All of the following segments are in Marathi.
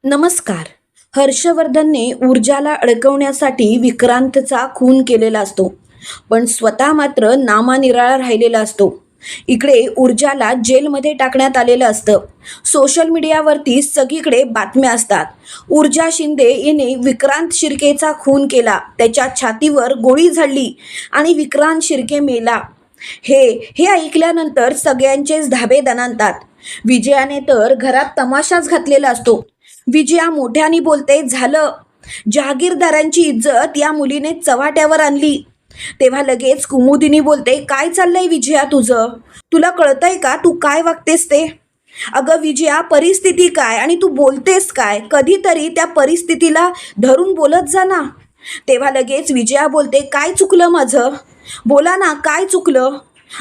नमस्कार. हर्षवर्धनने ऊर्जाला अडकवण्यासाठी विक्रांतचा खून केलेला असतो, पण स्वतः मात्र नामानिराळा राहिलेला असतो. इकडे ऊर्जाला जेलमध्ये टाकण्यात आलेलं असतं. सोशल मीडियावरती सगळीकडे बातम्या असतात. ऊर्जा शिंदे हिने विक्रांत शिर्केचा खून केला, त्याच्या छातीवर गोळी झाडली आणि विक्रांत शिर्के मेला. हे हे ऐकल्यानंतर सगळ्यांचेच धाबे दणाणतात. विजयाने तर घरात तमाशाच घातलेला असतो. विजया मोठ्याने बोलते, झालं. जहागीरदारांची इज्जत या मुलीने चव्हाट्यावर आणली. तेव्हा लगेच कुमुदिनी बोलते, काय चाललंय विजया तुझं? तुला कळतंय का तू काय वागतेस ते? अगं विजया, परिस्थिती काय आणि तू बोलतेस काय? कधीतरी त्या परिस्थितीला धरून बोलत जा ना. तेव्हा लगेच विजया बोलते, काय चुकलं माझं? बोला ना, काय चुकलं?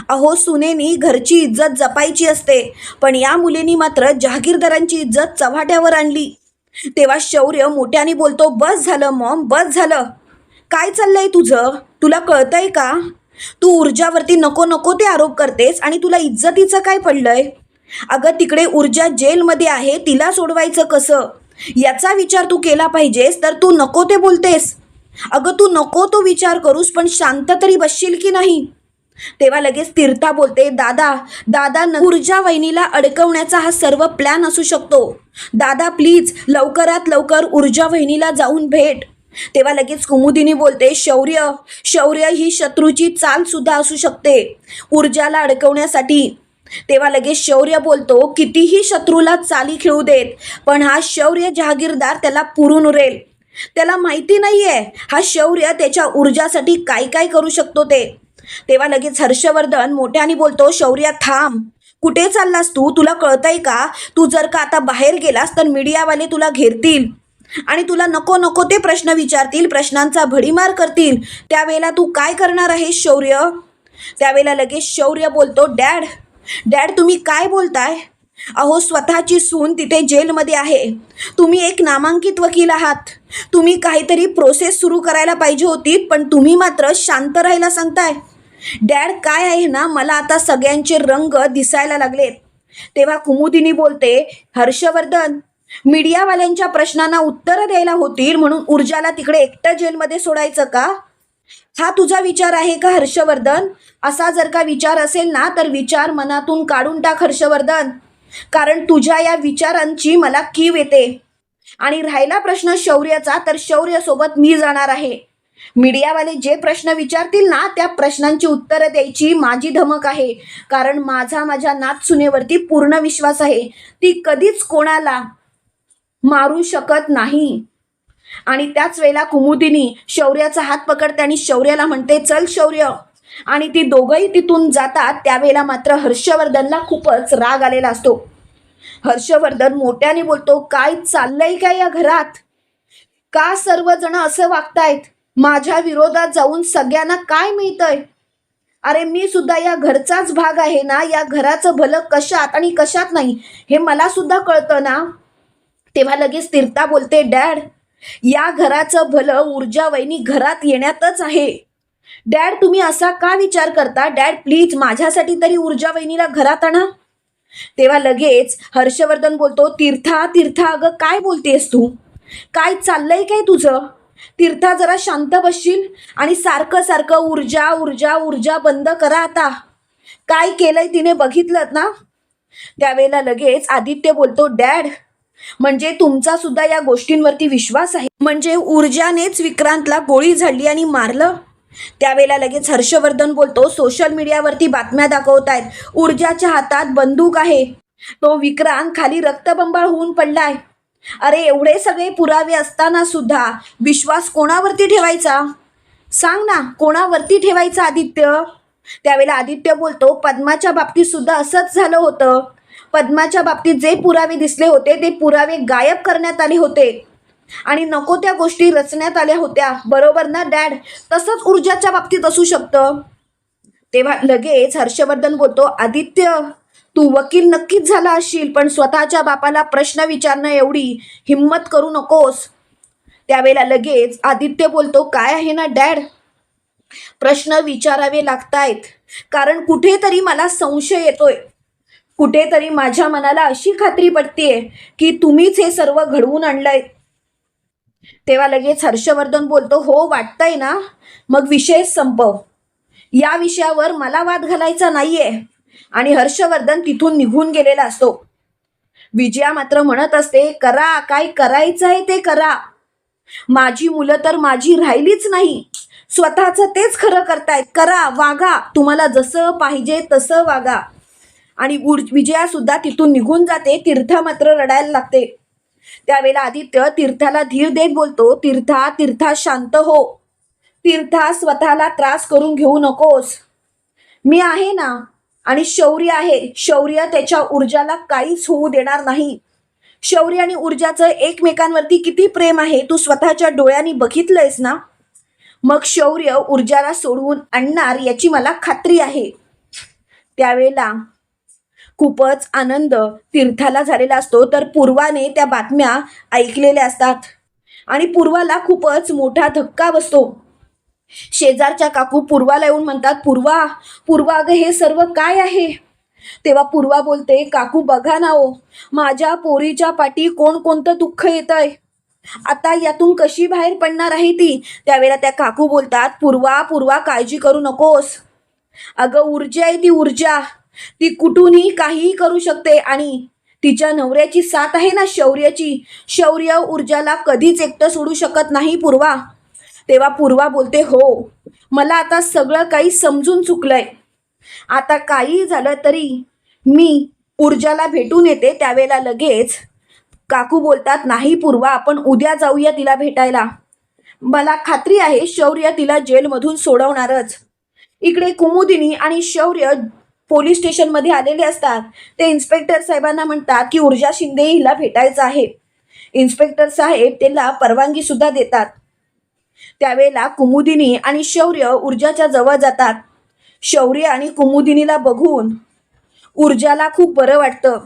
अहो सुनेनी घरची इज्जत जपायची असते, पण या मुलीनी मात्र जहागीरदारांची इज्जत चव्हाट्यावर आणली. तेव्हा शौर्य मोठ्याने बोलतो, बस झालं मॉम, बस झालं. काय चाललंय तुझं? तुला कळतंय का? तू ऊर्जावरती नको नको ते आरोप करतेस आणि तुला इज्जतीचं काय पडलंय? अगं तिकडे ऊर्जा जेलमध्ये आहे, तिला सोडवायचं कसं याचा विचार तू केला पाहिजेस, तर तू नको ते बोलतेस. अगं तू नको तो विचार करूस, पण शांत तरी बसशील की नाही? तेव्हा लगेच तीर्था बोलते, दादा दादा ऊर्जा वहिनीला अडकवण्याचा हा सर्व प्लॅन असू शकतो. दादा प्लीज लवकरात लवकर ऊर्जा वहिनीला जाऊन भेट. तेव्हा लगेच कुमुदिनी बोलते, शौर्य शौर्य ही शत्रूची चाल सुद्धा असू शकते ऊर्जाला अडकवण्यासाठी. तेव्हा लगेच शौर्य बोलतो, कितीही शत्रूला चाली खेळू देत, पण हा शौर्य जहागीरदार त्याला पुरून उरेल. त्याला माहिती नाहीये हा शौर्य त्याच्या ऊर्जासाठी काय काय करू शकतो ते. तेव्हा लगेच हर्षवर्धन मोठ्याने बोलतो, शौर्य थांब. कुठे चाललास तू? तुला कळतंय का? तू जर का आता बाहेर गेलास तर मीडियावाले तुला घेरतील आणि तुला नको नको ते प्रश्न विचारतील, प्रश्नांचा भडीमार करतील. त्यावेळेला तू काय करणार आहेस शौर्य? त्यावेळेला लगेच शौर्य बोलतो, डॅड डॅड तुम्ही काय बोलताय? अहो स्वतःची सून तिथे जेलमध्ये आहे. तुम्ही एक नामांकित वकील आहात. तुम्ही काहीतरी प्रोसेस सुरू करायला पाहिजे होती, पण तुम्ही मात्र शांत राहायला सांगताय. डॅड काय आहे ना, मला आता सगळ्यांचे रंग दिसायला लागलेत. तेव्हा कुमुदिनी बोलते, हर्षवर्धन मीडियावाल्यांच्या प्रश्नांना उत्तरं द्यायला होतील म्हणून ऊर्जाला तिकडे एकटं जेलमध्ये सोडायचं का? हा तुझा विचार आहे का हर्षवर्धन? असा जर का विचार असेल ना, तर विचार मनातून काढून टाक हर्षवर्धन, कारण तुझ्या या विचारांची मला कीव येते. आणि राहिला प्रश्न शौर्याचा, तर शौर्यासोबत मी जाणार आहे. मीडियावाले जे प्रश्न विचारतील ना, त्या प्रश्नांची उत्तरं द्यायची माझी धमक आहे, कारण माझ्या नातसुनेवरती पूर्ण विश्वास आहे. ती कधीच कोणाला मारू शकत नाही. आणि त्याच वेळेला कुमुदिनी शौर्याचा हात पकडते आणि शौर्याला म्हणते, चल शौर्य. आणि ती दोघंही तिथून जातात. त्यावेळेला मात्र हर्षवर्धनला खूपच राग आलेला असतो. हर्षवर्धन मोठ्याने बोलतो, काय चाललंय काय या घरात? का सर्वजण असं वागतायत? माझ्या विरोधात जाऊन सगळ्यांना काय मिळतंय? अरे मी सुद्धा या घरचाच भाग आहे ना. या घराचं भलं कशात आणि कशात नाही हे मला सुद्धा कळतं ना. तेव्हा लगेच तीर्था बोलते, डॅड या घराचं भलं ऊर्जा वहिनी घरात येण्यातच आहे. डॅड तुम्ही असा का विचार करता? डॅड प्लीज माझ्यासाठी तरी ऊर्जा वहिनीला घरात आणा. तेव्हा लगेच हर्षवर्धन बोलतो, तीर्था तीर्था अगं काय बोलतेस तू? काय चाललंय काय तुझं? तीर्था जरा शांत बसशील? आणि सारखं सारखं ऊर्जा ऊर्जा ऊर्जा बंद करा आता. काय केलंय तिने बघितलं ना. त्यावेळेला लगेच आदित्य बोलतो, डॅड म्हणजे तुमचा सुद्धा या गोष्टींवरती विश्वास आहे? म्हणजे ऊर्जानेच विक्रांतला गोळी झाडली आणि मारलं? त्यावेळेला लगेच हर्षवर्धन बोलतो, सोशल मीडियावरती बातम्या दाखवतायत ऊर्जाच्या हातात बंदूक आहे, तो विक्रांत खाली रक्तबंबाळ होऊन पडलाय. अरे एवढे सगळे पुरावे असताना सुद्धा विश्वास कोणावरती ठेवायचा? सांग ना, कोणावरती ठेवायचा आदित्य? त्यावेळेला आदित्य बोलतो, पद्माच्या बाबतीत सुद्धा असंच झालं होतं. पद्माच्या बाबतीत जे पुरावे दिसले होते ते पुरावे गायब करण्यात आले होते आणि नको त्या गोष्टी रचण्यात आल्या होत्या, बरोबर ना डॅड? तसंच ऊर्जाच्या बाबतीत असू शकतं. तेव्हा लगेच हर्षवर्धन बोलतो, आदित्य तू वकील नक्कीच झाला असशील, पण स्वतःच्या बापाला प्रश्न विचारणं एवढी हिम्मत करू नकोस. त्यावेळेला लगेच आदित्य बोलतो, काय आहे ना डॅड, प्रश्न विचारावे लागतायत, कारण कुठेतरी मला संशय येतोय. कुठेतरी माझ्या मनाला अशी खात्री पटतेय की तुम्हीच हे सर्व घडवून आणलंय. तेव्हा लगेच हर्षवर्धन बोलतो, हो वाटतंय ना, मग विषय संपव. या विषयावर मला वाद घालायचा नाहीये. आणि हर्षवर्धन तिथून निघून गेलेला असतो. विजया मात्र म्हणत असते, करा काय करायचं आहे ते करा. माझी मुलं तर माझी राहिलीच नाही. स्वतःचं तेच खरं करतायत. करा, वागा, तुम्हाला जसं पाहिजे तसं वागा. आणि विजया सुद्धा तिथून निघून जाते. तीर्था मात्र रडायला लागते. त्यावेळेला आदित्य तीर्थाला धीर देत बोलतो, तीर्था शांत हो. तीर्था स्वतःला त्रास करून घेऊ नकोस. मी आहे ना, आणि शौर्य आहे. शौर्य त्याच्या ऊर्जाला काहीच होऊ देणार नाही. शौर्य आणि ऊर्जाचं एकमेकांवरती किती प्रेम आहे तू स्वतःच्या डोळ्यांनी बघितलंयस ना. मग शौर्य ऊर्जाला सोडवून आणणार याची मला खात्री आहे. त्यावेळेला खूपच आनंद तीर्थाला झालेला असतो. तर पूर्वाने त्या बातम्या ऐकलेल्या असतात आणि पूर्वाला खूपच मोठा धक्का बसतो. शेजारच्या काकू पूर्वाला येऊन म्हणतात, पूर्वा अगं हे सर्व काय आहे. तेव्हा पूर्वा बोलते, काकू बघा ना हो, माझ्या पोरीच्या पाठी कोणतं दुःख येतंय. आता यातून कशी बाहेर पडणार आहे ती. त्यावेळेला त्या काकू बोलतात, पूर्वा काळजी करू नकोस. अगं ऊर्जा आहे ती ऊर्जा. ती कुठूनही काहीही करू शकते. आणि तिच्या नवऱ्याची साथ आहे ना शौर्याची. शौर्य ऊर्जाला कधीच एकटं सोडू शकत नाही पूर्वा. तेव्हा पूर्वा बोलते, हो मला आता सगळं काही समजून चुकलंय. आता काही झालं तरी मी ऊर्जाला भेटून येते. त्यावेळेला लगेच काकू बोलतात, नाही पूर्वा, आपण उद्या जाऊया तिला भेटायला. मला खात्री आहे शौर्य तिला जेलमधून सोडवणारच. इकडे कुमुदिनी आणि शौर्य पोलीस स्टेशनमध्ये आलेले असतात. ते इन्स्पेक्टर साहेबांना म्हणतात की ऊर्जा शिंदे हिला भेटायचं आहे. इन्स्पेक्टर साहेब त्याला परवानगी सुद्धा देतात. त्यावेळेला कुमुदिनी आणि शौर्य ऊर्जाच्या जवळ जातात. शौर्य आणि कुमुदिनीला बघून ऊर्जाला खूप बरं वाटतं.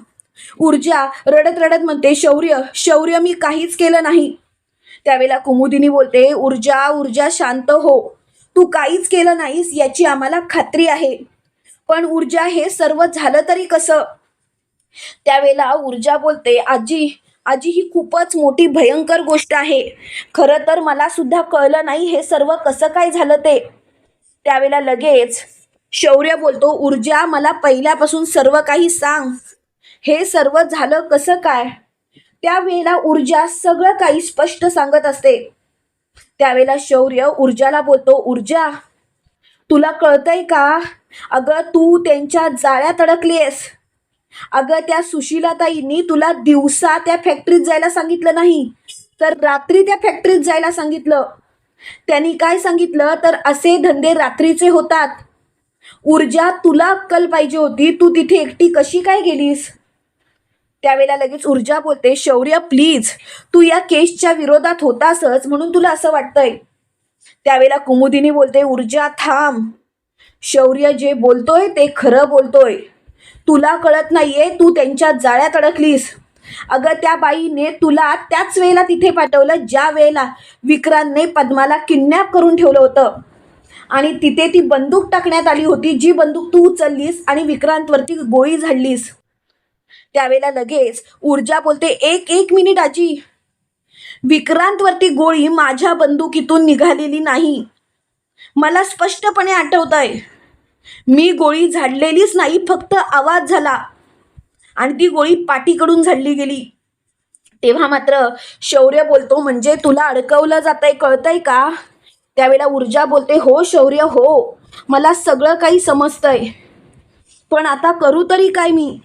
ऊर्जा रडत रडत म्हणते, शौर्य मी काहीच केलं नाही. त्यावेळेला कुमुदिनी बोलते, ऊर्जा शांत हो. तू काहीच केलं नाहीस याची आम्हाला खात्री आहे. पण ऊर्जा हे सर्व झालं तरी कसं. त्यावेळेला ऊर्जा बोलते, आजी ही खूपच मोठी भयंकर गोष्ट आहे. खरं तर मला सुद्धा कळलं नाही हे सर्व कसं काय झालं ते. त्यावेळेला लगेच शौर्य बोलतो, ऊर्जा मला पहिल्यापासून सर्व काही सांग. हे सर्व झालं कसं काय. त्यावेळेला ऊर्जा सगळं काही स्पष्ट सांगत असते. त्यावेळेला शौर्य ऊर्जाला बोलतो, ऊर्जा तुला कळतंय का. अगं तू त्यांच्या जाळ्यात अडकलीस. अगं त्या सुशीलाताईंनी तुला दिवसा त्या फॅक्टरीत जायला सांगितलं नाही, तर रात्री त्या फॅक्टरीत जायला सांगितलं. त्यांनी काय सांगितलं, तर असे धंदे रात्रीचे होतात. ऊर्जा तुला अक्कल पाहिजे होती. तू तिथे एकटी कशी काय गेलीस. त्यावेळेला लगेच ऊर्जा बोलते, शौर्य प्लीज, तू या केसच्या विरोधात होतासच म्हणून तुला असं वाटतंय. त्यावेळेला कुमुदिनी बोलते, ऊर्जा थांब. शौर्य जे बोलतोय ते खरं बोलतोय. तुला कळत नाहीये, तू त्यांच्या जाळ्यात अडकलीस. अगं त्या बाईने तुला त्याच वेळेला तिथे पाठवलं ज्या वेळेला विक्रांतने पद्माला किडनॅप करून ठेवलं होतं. आणि तिथे ती बंदूक टाकण्यात आली होती, जी बंदूक तू उचललीस आणि विक्रांतवरती गोळी झाडलीस. त्यावेळेला लगेच ऊर्जा बोलते, एक मिनिट आजी, विक्रांतवरती गोळी माझ्या बंदुकीतून निघालेली नाही. मला स्पष्टपणे आठवतंय, मी गोळी झाडलेलीच नाही, फक्त आवाज झाला आणि ती गोळी पाठीकडून झाडली गेली. तेव्हा मात्र शौर्य बोलतो, म्हणजे तुला अडकवलं जातंय, कळतंय का. त्यावेळेला ऊर्जा बोलते, हो शौर्य हो, मला सगळं काही समजतंय, पण आता करू तरी काय मी.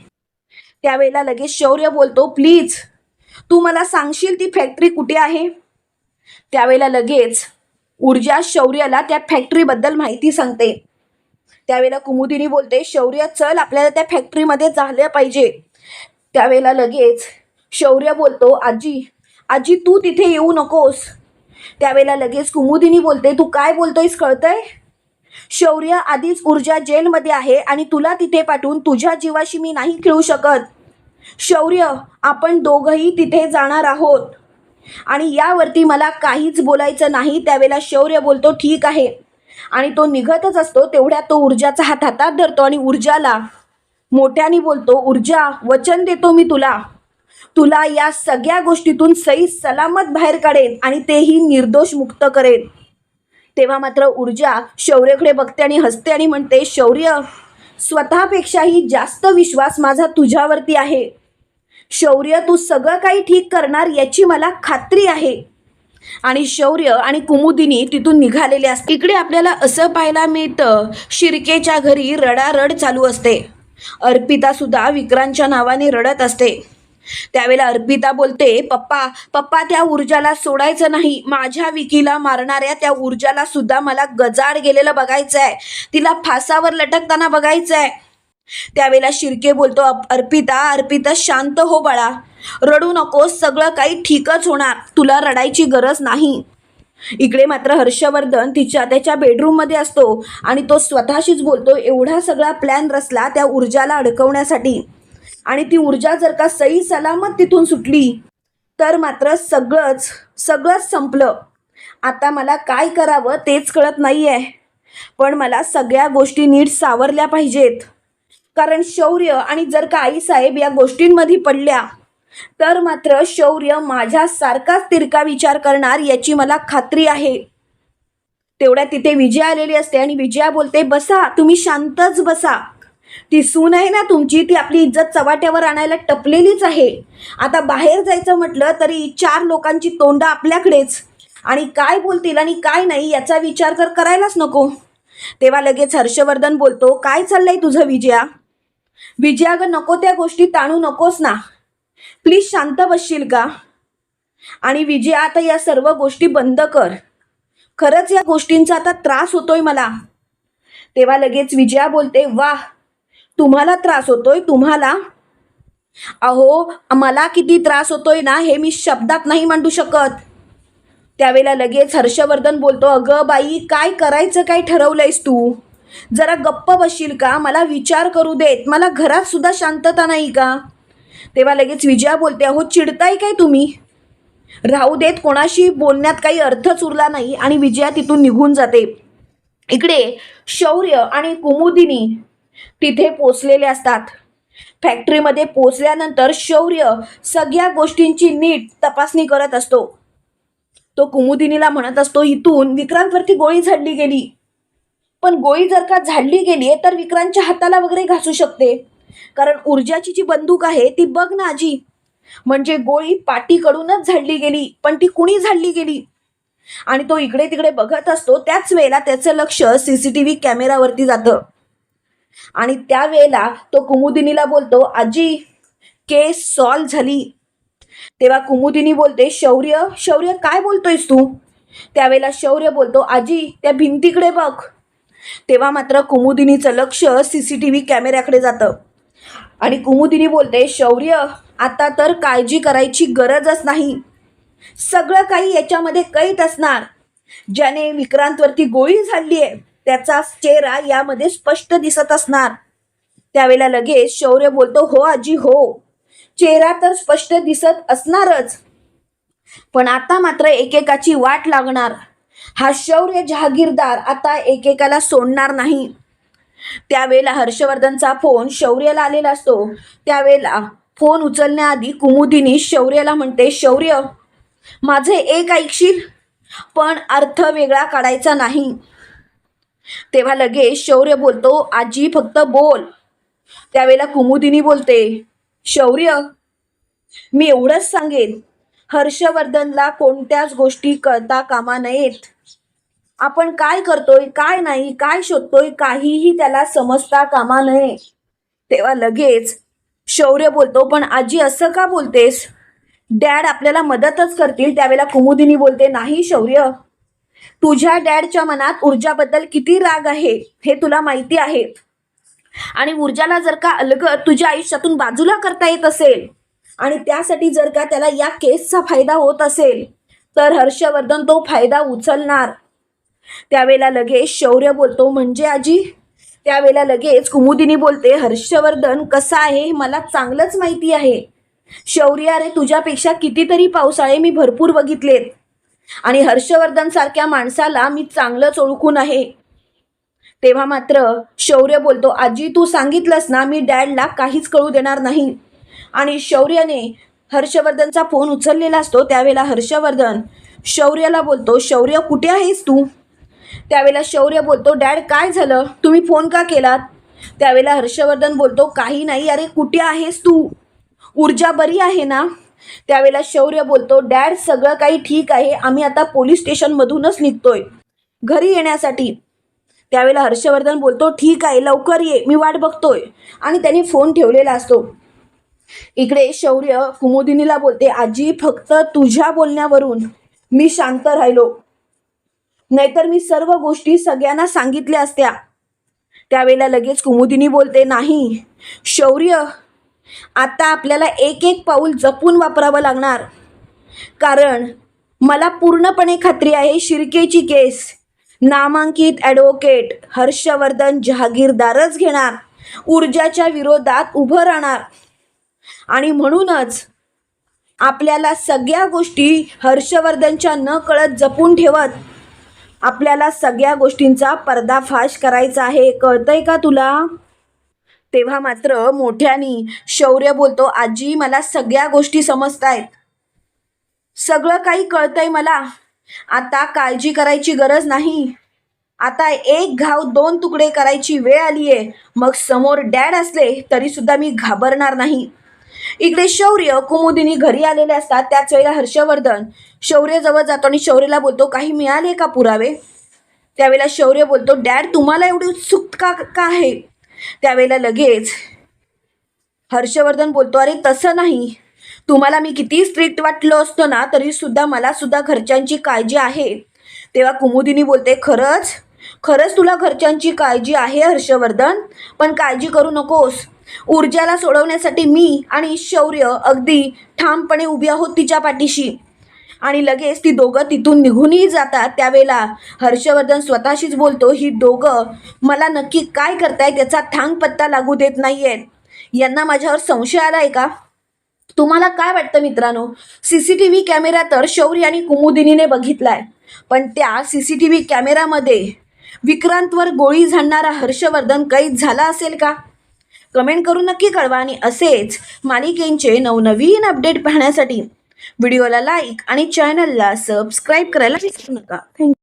त्यावेळेला लगेच शौर्य बोलतो, प्लीज तू मला सांगशील ती फॅक्टरी कुठे आहे. त्यावेळेला लगेच ऊर्जा शौर्याला त्या फॅक्टरीबद्दल माहिती सांगते. त्यावेळेला कुमुदिनी बोलते, शौर्य चल, आपल्याला त्या फॅक्टरीमध्ये झालं पाहिजे. त्यावेळेला लगेच शौर्य बोलतो, आजी तू तिथे येऊ नकोस. त्यावेळेला लगेच कुमुदिनी बोलते, तू काय बोलतोयस कळतंय. शौर्य आधीच ऊर्जा जेलमध्ये आहे आणि तुला तिथे पाठवून तुझ्या जीवाशी मी नाही खेळू शकत. शौर्य, आपण दोघंही तिथे जाणार आहोत आणि यावरती मला काहीच बोलायचं नाही. त्यावेळेला शौर्य बोलतो, ठीक आहे, आणि तो निघतच असतो. तेवढ्यात तो ऊर्जाचा हात हातात धरतो आणि ऊर्जाला मोठ्याने बोलतो, ऊर्जा वचन देतो मी तुला, तुला या सगळ्या गोष्टीतून सही सलामत बाहेर काढेन आणि तेही निर्दोष मुक्त करेन. तेव्हा मात्र ऊर्जा शौर्यकडे बघते आणि हसते आणि म्हणते, शौर्य, स्वतःपेक्षाही जास्त विश्वास माझा तुझ्यावरती आहे. शौर्य, तू सगळं काही ठीक करणार याची मला खात्री आहे. आणि शौर्य आणि कुमुदिनी तिथून निघालेले असते. इकडे आपल्याला असं पाहायला मिळतं, शिर्केच्या घरी रडारड चालू असते. अर्पिता सुद्धा विक्रांतच्या नावाने रडत असते. त्यावेळेला अर्पिता बोलते, पप्पा पप्पा, त्या ऊर्जाला सोडायचं नाही. माझ्या विकीला मारणाऱ्या त्या ऊर्जाला सुद्धा मला गजाड गेलेलं बघायचंय, तिला फासावर लटकताना बघायचंय. त्यावेळेला शिर्के बोलतो, अर्पिता अर्पिता, शांत हो बाळा, रडू नकोस, सगळं काही ठीकच होणार, तुला रडायची गरज नाही. इकडे मात्र हर्षवर्धन त्याच्या बेडरूममध्ये असतो आणि तो स्वतःशीच बोलतो, एवढा सगळा प्लॅन रचला त्या ऊर्जाला अडकवण्यासाठी, आणि ती ऊर्जा जर का सही सलामत तिथून सुटली तर मात्र सगळंच संपलं. आता मला काय करावं तेच कळत नाही आहे. पण मला सगळ्या गोष्टी नीट सावरल्या पाहिजेत, कारण शौर्य आणि जर का आईसाहेब या गोष्टींमध्ये पडल्या तर मात्र शौर्य माझ्यासारखाच तिरका विचार करणार याची मला खात्री आहे. तेवढ्या तिथे विजया आलेली असते आणि विजया बोलते, बसा, तुम्ही शांतच बसा. ती सून आहे ना तुमची, ती आपली इज्जत चव्हाट्यावर आणायला टपलेलीच आहे. आता बाहेर जायचं म्हटलं तरी 4 लोकांची तोंड आपल्याकडेच, आणि काय बोलतील आणि काय नाही याचा विचार करायलाच नको. तेव्हा लगेच हर्षवर्धन बोलतो, काय चाललंय तुझं विजया? विजया ग, नको त्या गोष्टी ताणू नकोस ना, प्लीज शांत बसशील का? आणि विजया, आता या सर्व गोष्टी बंद कर, खरंच या गोष्टींचा आता त्रास होतोय मला. तेव्हा लगेच विजया बोलते, वाह, तुम्हाला त्रास होतोय? तुम्हाला? अहो, मला किती त्रास होतोय ना हे मी शब्दात नाही मांडू शकत. त्यावेळेला लगेच हर्षवर्धन बोलतो, अगं बाई, काय करायचं, काय ठरवलंयस तू? जरा गप्प बसशील का? मला विचार करू देत, मला घरात सुद्धा शांतता नाही का? तेव्हा लगेच विजया बोलते, अहो चिडताय काय तुम्ही? राहू देत, कोणाशी बोलण्यात काही अर्थच उरला नाही, आणि विजया तिथून निघून जाते. इकडे शौर्य आणि कुमुदिनी तिथे पोचलेले असतात. फॅक्टरीमध्ये पोचल्यानंतर शौर्य सगळ्या गोष्टींची नीट तपासणी करत असतो. तो कुमुदिनीला म्हणत असतो, इथून विक्रांतवरती गोळी झाडली गेली, पण गोळी जर का झाडली गेली तर विक्रांतच्या हाताला वगैरे घासू शकते, कारण ऊर्जाची जी बंदूक आहे ती बघ ना आजी, म्हणजे गोळी पाठीकडूनच झाडली गेली, पण ती कुणी झाडली गेली? आणि तो इकडे तिकडे बघत असतो. त्याच वेळेला त्याचं लक्ष CCTV कॅमेरावरती जातं, आणि त्यावेळेला तो कुमुदिनीला बोलतो, आजी, केस सॉल्व झाली. तेव्हा कुमुदिनी बोलते, शौर्य शौर्य, काय बोलतोयस तू? त्यावेळेला शौर्य बोलतो, आजी, त्या भिंतीकडे बघ. तेव्हा मात्र कुमुदिनीचं लक्ष CCTV कॅमेऱ्याकडे जातं, आणि कुमुदिनी बोलते, शौर्य, आता तर काळजी करायची गरजच नाही, सगळं काही याच्यामध्ये कैद असणार. ज्याने विक्रांतवरती गोळी झाडली आहे त्याचा चेहरा यामध्ये स्पष्ट दिसत असणार. त्यावेळेला लगेच शौर्य बोलतो, हो आजी, हो, चेहरा तर स्पष्ट दिसत असणारच, पण आता मात्र एकेकाची वाट लागणार. हा शौर्य जहागीरदार आता एकेकाला सोडणार नाही. त्यावेळेला हर्षवर्धनचा फोन शौर्याला आलेला असतो. त्यावेळेला फोन उचलण्याआधी कुमुदिनी शौर्याला म्हणते, शौर्य, माझे एक ऐकशील, पण अर्थ वेगळा काढायचा नाही. तेव्हा लगेच शौर्य बोलतो, आजी, फक्त बोल. त्यावेळेला कुमुदिनी बोलते, शौर्य, मी एवढंच सांगेन, हर्षवर्धनला कोणत्याच गोष्टी कळता कामा नयेत. आपण काय करतोय, काय नाही, काय शोधतोय, काहीही त्याला समजता कामा नये. तेव्हा लगेच शौर्य बोलतो, पण आजी असं का बोलतेस? डॅड आपल्याला मदतच करतील. त्यावेळेला कुमुदिनी बोलते, नाही शौर्य, तुझ्या डॅडच्या मनात ऊर्जाबद्दल किती राग आहे हे तुला माहिती आहे, आणि ऊर्जाला जर का अलगद तुझ्या आयुष्यातून बाजूला करता येत असेल, आणि त्यासाठी जर का त्याला या केसचा फायदा होत असेल, तर हर्षवर्धन तो फायदा उचलणार. त्यावेळेला लगेच शौर्य बोलतो, म्हणजे आजी? त्यावेळेला लगेच कुमुदिनी बोलते, हर्षवर्धन कसा आहे हे मला चांगलंच माहिती आहे. शौर्य, अरे तुझ्यापेक्षा कितीतरी पावसाळे मी भरपूर बघितलेत, आणि हर्षवर्धन सारख्या माणसाला मी चांगलंच ओळखून आहे. तेव्हा मात्र शौर्य बोलतो, आजी तू सांगितलंस ना, मी डॅडला काहीच कळू देणार नाही. आणि शौर्याने हर्षवर्धनचा फोन उचललेला असतो. त्यावेळेला हर्षवर्धन शौर्याला बोलतो, शौर्य कुठे आहेस तू? त्यावेळेला शौर्य बोलतो, डॅड काय झालं, तुम्ही फोन का केलात? त्यावेळेला हर्षवर्धन बोलतो, काही नाही, अरे कुठे आहेस तू? ऊर्जा बरी आहे ना? त्यावेळेला शौर्य बोलतो, डॅड सगळं काही ठीक आहे, आम्ही आता पोलीस स्टेशनमधूनच निघतोय घरी येण्यासाठी. त्यावेळेला हर्षवर्धन बोलतो, ठीक आहे लवकर ये, मी वाट बघतोय. आणि त्यांनी फोन ठेवलेला असतो. इकडे शौर्य कुमुदिनीला बोलते, आजी फक्त तुझ्या बोलण्यावरून मी शांत राहिलो, नाहीतर मी सर्व गोष्टी सगळ्यांना सांगितल्या असत्या. त्यावेळेला लगेच कुमुदिनी बोलते, नाही शौर्य, आता आपल्याला एक एक पाऊल जपून वापरावं लागणार, कारण मला पूर्णपणे खात्री आहे शिर्केची केस नामांकित ॲडव्होकेट हर्षवर्धन जहागीरदारच घेणार, ऊर्जाच्या विरोधात उभं राहणार. आणि म्हणूनच आपल्याला सगळ्या गोष्टी हर्षवर्धनच्या न कळत जपून ठेवत आपल्याला सगळ्या गोष्टींचा पर्दाफाश करायचा आहे, कळतंय का तुला? तेव्हा मात्र मोठ्यानी शौर्य बोलतो, आजी मला सगळ्या गोष्टी समजतायत, सगळं काही कळतंय मला, आता काळजी करायची गरज नाही. आता एक घाव दोन तुकडे करायची वेळ आली आहे, मग समोर डॅड असले तरी सुद्धा मी घाबरणार नाही. इकडे शौर्य कुमुदिनी घरी आलेले असतात. त्याच वेळेला हर्षवर्धन शौर्य जवळ जातो आणि शौर्यला बोलतो, काही मिळाले का पुरावे? त्यावेळेला शौर्य बोलतो, डॅड तुम्हाला एवढी उत्सुकता का आहे? त्यावेळेला लगेच हर्षवर्धन बोलतो, अरे तसं नाही, तुम्हाला मी किती स्ट्रिक्ट वाटलो असतो ना तरी सुद्धा मला सुद्धा घरच्यांची काळजी आहे. तेव्हा कुमुदिनी बोलते, खरंच खरंच तुला घरच्यांची काळजी आहे हर्षवर्धन, पण काळजी करू नकोस, ऊर्जाला सोडवण्यासाठी मी आणि शौर्य अगदी ठामपणे उभी आहोत तिच्या पाठीशी. आणि लगेच ती दोघं तिथून निघूनही जातात. त्यावेळेला हर्षवर्धन स्वतःशीच बोलतो, ही दोघं मला नक्की काय करतायत याचा थांग पत्ता लागू देत नाहीयेत, यांना माझ्यावर संशय आलाय का? तुम्हाला काय वाटतं मित्रांनो? CCTV कॅमेरा तर शौर्य आणि कुमुदिनीने बघितलाय, पण त्या CCTV कॅमेरामध्ये विक्रांतवर गोळी झाडणारा हर्षवर्धन कैद झाला असेल का? कमेंट करून नक्की कळवा. आणि असेच मालिकेंचे नवनवीन अपडेट पाहण्यासाठी व्हिडिओला लाईक आणि चॅनलला सबस्क्राईब करायला विसरू नका. थँक्यू.